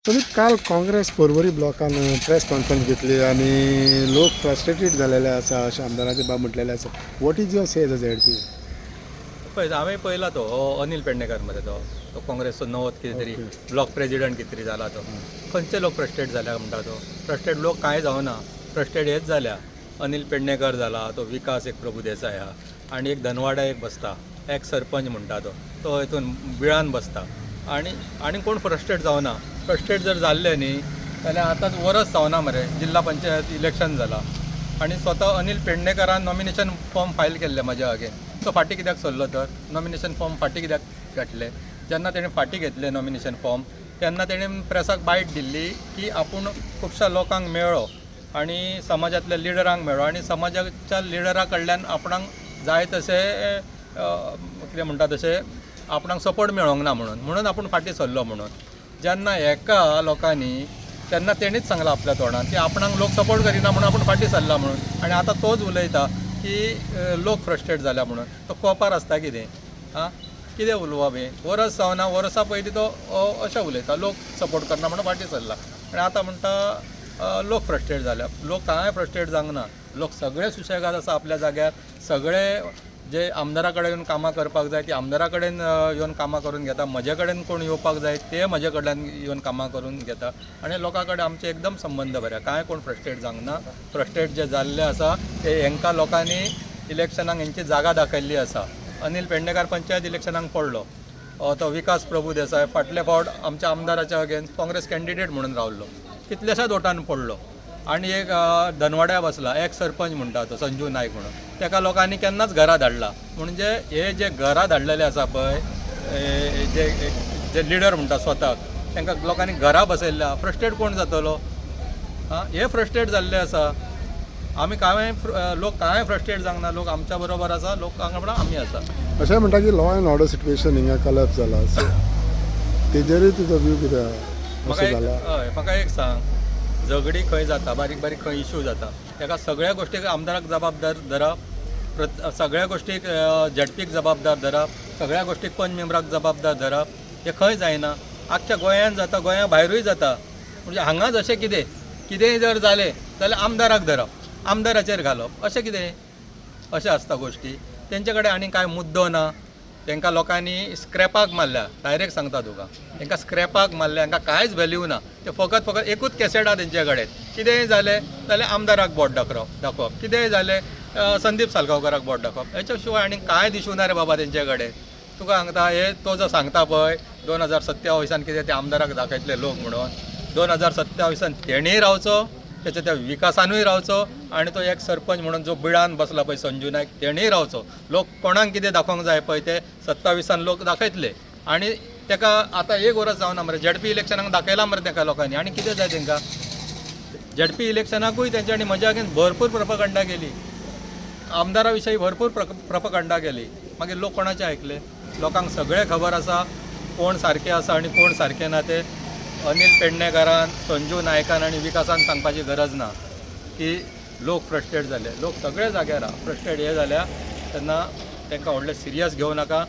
तुम्ही काल Congress Porvorim ब्लॉकान press conference घेतली आणि लोक फ्रस्ट्रेटेड झालेले आसा अशें आमदाराचे बाब म्हटलेले आसा. What is your say as a पळय हांवें पळयला तो अनिल पेडणेकर मरे तो काँग्रेसचो नवत कितें तरी ब्लॉक प्रेजिडंट कितें तरी जाला तो. खंयचे लोक फ्रस्ट्रेट जाल्या म्हणटा तो. फ्रस्ट्रेट लोक कांय जावना. फ्रस्ट्रेट हेच जाल्या. अनिल पेडणेकर जाला, तो विकास एक प्रभुदेसाय आहा आनी एक धनवाडा एक बसता, एक सरपंच म्हणटा तो हितून बिळान बसता आनी कोण फ्रस्ट्रेट जावना. फ्रस्ट्रेट जर जाल्ले न्ही जाल्यार आतांच वरस जावना मरे. जिल्हा पंचायत इलेक्शन जाला आनी स्वता अनिल पेडणेकरान नॉमिनेशन फॉर्म फायल केल्ले म्हाज्या हागेन. तो फाटीं कित्याक सरलो तर? नॉमिनेशन फॉर्म फाटीं कित्याक घातले? जेन्ना तेणें फाटीं घेतले नॉमिनेशन फॉर्म तेन्ना तेणें प्रेसाक बायट दिल्ली की आपूण खुबश्या लोकांक मेळ्ळो आनी समाजांतल्या लिडरांक मेळ्ळो आनी समाजाच्या लिडरा कडल्यान आपणाक जाय तशें कितें म्हणटा तशें आपणाक सपोर्ट मेळोंक ना म्हणून आपूण फाटीं सरलो म्हणून. जेन्ना एका लोकांनी तेन्ना तेणीच सांगलां आपल्या तोंडान की आपणाक लोक सपोर्ट करिना म्हणून आपूण फाटीं सरला म्हणून. आनी आतां तोच उलयता की लोक फ्रस्ट्रेट जाल्या म्हणून. तो कोपार आसता कितें? कितें उलोवप बी? वरस जावना. वर्सा पयलीं तो अशें उलयता लोक सपोर्ट करना म्हणून फाटीं सरला आनी आतां म्हणटा लोक फ्रस्ट्रेट जाल्या. लोक कांय फ्रस्ट्रेट जावंक ना. लोक सगळे सुशेगाद आसा आपल्या जाग्यार. सगळे जे आमदारा कडेन येवन कामां करपाक जाय ती आमदारा कडेन येवन कामां करून घेता. म्हजे कडेन कोण येवपाक जाय ते म्हजे कडल्यान येवन कामां करून घेता आनी लोकां कडेन आमचे एकदम संबंद बरे. कांय कोण फ्रस्ट्रेट जावंक ना. फ्रस्ट्रेट जे जाल्ले आसा ते हेंकां लोकांनी इलेक्शनाक हेंची जागा दाखयल्ली आसा. अनिल पेडणेकर पंचायत इलेक्शनाक पडलो. तो विकास प्रभुदेसाय फाटले फावट आमच्या आमदाराच्या अगेन्स्ट काँग्रेस कॅन्डिडेट म्हणून रावल्लो. कितल्याशाच वोटान पडलो. आनी एक धनवाड्या बसला, एक सरपंच म्हणटा तो संजू नायक म्हणून. ताका लोकांनी केन्नाच घरा धाडला. म्हणजे हे जे घरा धाडलेले आसा पळय जे लिडर म्हणटा स्वताक तांकां लोकांनी घरा बसयल्ल्या. फ्रस्ट्रेट कोण जातलो? हे फ्रस्ट्रेट जाल्ले आसा. आमी लोक कांय फ्रस्ट्रेट जावंक ना. लोक आमच्या बरोबर आसा. लोकांक वांगडा आमी आसा. अशें म्हणटा की लॉ एंड ऑर्डर सिट्युएशन हिंगा कलॅप्स जाला. सो तेजेरूय तुजो व्यू कितें आहा? अशें जाला? म्हाका एक सांग, झगडी खंय जाता, बारीक बारीक खंय इश्यू जाता, ताका सगळ्या गोश्टीक आमदाराक जबाबदार धरप, सगळ्या गोश्टीक झडपीक जबाबदार धरप, सगळ्या गोश्टीक पंच मेंबराक जबाबदार धरप, हे खंय जायना. आख्ख्या गोंयांत जाता, गोंया भायरूय जाता. म्हणजे हांगाच अशें कितेंय जर जालें जाल्यार आमदाराक धरप, आमदाराचेर घालप, अशें कितें? अशें आसता गोश्टी. तेंचे कडेन आनी कांय मुद्दो ना. तांकां लोकांनी स्क्रॅपाक मारल्या. डायरेक्ट सांगता तुका, तांकां स्क्रॅपाक मारल्या. तांकां कांयच व्हॅल्यू ना. ते फकत एकूच कॅसेट आहा तेंचे कडेन. कितेंय जालें जाल्यार आमदाराक बोट दाखोवप, कितेंय जालें संदीप सालगांवकाराक बोट दाखोवप. हेच्या शिवाय आनी कांय दिसूं ना रे बाबा तेंचे कडेन. तुका सांगता हे तो जो सांगता पळय 2027 कितें ते आमदाराक दाखयतले लोक म्हणून. 2027 तेणीय रावचो, त्याच्या त्या विकासानूय रावचो आनी तो एक सरपंच म्हणून जो बिळान बसला पळय संजू नायक तेणीय रावचो. लोक कोणाक कितें दाखोवंक जाय पळय ते 27 लोक दाखयतले. आनी ताका आतां एक वर्स जावना मरे. झडपी इलेक्शनाक दाखयला मरे ताका लोकांनी. आनी कितें जाय तांकां? झडपी इलेक्शनाकूय तेंच्यांनी म्हज्या अगेन्स्ट भरपूर प्रोपगंडा केली. आमदारा विशयी भरपूर प्रोपगंडा केली. मागीर लोक कोणाचें आयकले? लोकांक सगळें खबर आसा कोण सारकें आसा आनी कोण सारकें ना. ते अनिल पेडणेकरान, संजू नायकान आनी विकासान सांगपाची गरज ना की लोक फ्रस्ट्रेट जाले. लोक सगळे जाग्यार फ्रस्ट्रेट हे जाल्या तेन्ना तांकां व्हडलें सिरियस घेवं नाका.